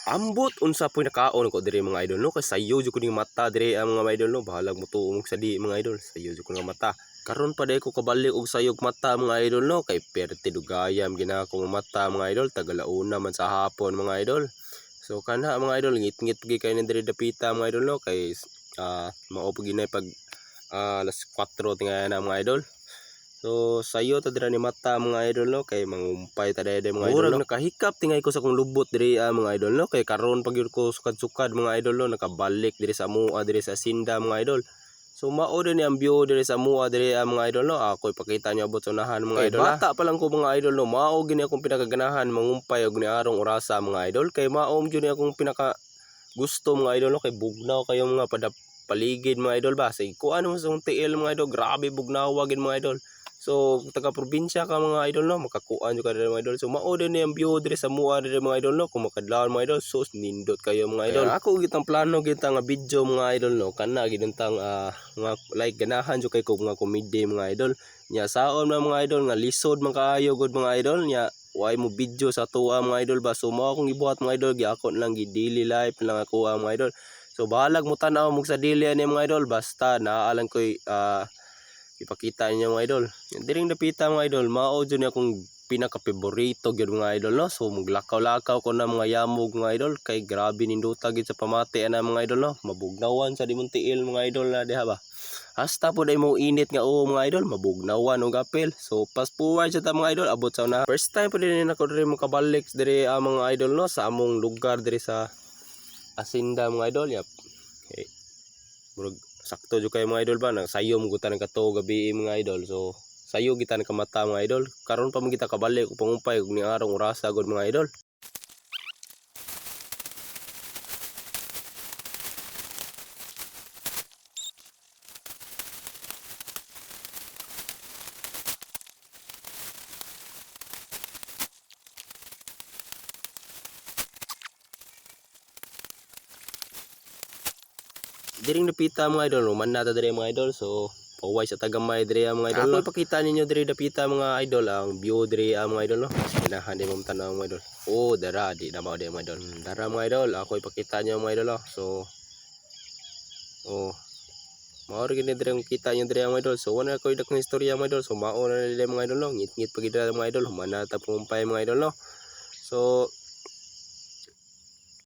Ambot unsa po'y nakaon ko diri mga idol no, kay sayo jud ko ning mata diri mga idol no, bahalag mo tuong sa di mga idol, sayo jud ko nga mata. Karon pa day ko kabalik og sayog mata mga idol no, kay perte dugayam gina ko mata mga idol, tagalauna man sa hapon mga idol. So kana mga idol, ngit-ngit pagi kay ni diri dapita mga idol no, kay mao pagi na pag alas 4 tinga na mga idol. So sayo ta dira ni mata mga idol no, kay mangumpay ta dayday mga idol no. Nakahikap tingay ko sa kong lubot diri mga idol no, kay karon pag yun ko sukad-sukad mga idol no, nakabalik diri sa mua diri sa Sinda mga idol. So mao din ang view diri sa mua diri mga idol no, ako ipakita niyo abot sa unahan mga idol. Bata pa lang ko mga idol no, mao gini akong pinakaganahan mangumpay og niarong orasa mga idol, kay mao gyud akong pinaka gusto mga idol no, kay bugnaw kayo mga paligid mga idol ba. Say kuan mo sa tiil mga idol, grabe bugnaw gid mga idol. So taga probinsya ka mga idol no, makakuan jud ka diri mga idol. So mao din ang view diri sa mua diri mga idol no, kung makadlawon mga idol, sus nindot kayo mga idol. Kaya ako gitang plano kita nga video mga idol no, kana gidantang nga like ganahan jud kay ko mga komedy mga idol. Nya saon mga idol nga lisod man kaayo gud mga idol, nya way mo video sa tuwa mga idol ba. So mao akong gibuhat mga idol, giakon lang gi daily life lang ako mga idol. So bahalag mo tan-aw mo sa daily ani mga idol, basta naaalan ko ipakita niyo mga idol. Diring dapita mga idol, mao jud ni akong pinaka-paborito gyud mga idol no. So maglakaw-lakaw ko na mga yamog mga idol, kay grabe ninduta gid sa pamati ana mga idol no. Mabugnawan sa dimong tiil mga idol na diha ba. Hasta po day mo init nga mga idol, mabugnawan og apil. So paspuway sa ta mga idol, abot sa una. First time po din ako diri makabalik diri mga idol no, sa among lugar diri sa Asinda mga idol. Yap. Okay. Murag sakto jud kay mga idol ba, nang sayo mo gutan kato gabi mga idol. So sayo gitan ka mata mga idol, karon pa man kita kabalik ug pangumpay ug niarong orasa gud mga idol. Diring napita mga idol, man nata diri mga idol. So pauway sa tagamay diri mga idol. Ako ipakita ninyo diri dapita mga idol ang view diri mga idol no. Ginahan di mo tanaw mga idol. Oh, dara di na mao di mga idol. Dara mga idol, ako ipakita niyo mga idol. So mao rin diri ang kita niyo diri mga idol. So wala ko dakong istorya mga idol. So mao na nila mga idol no. Ngit-ngit pag diri mga idol, human nata pumpay mga idol no. So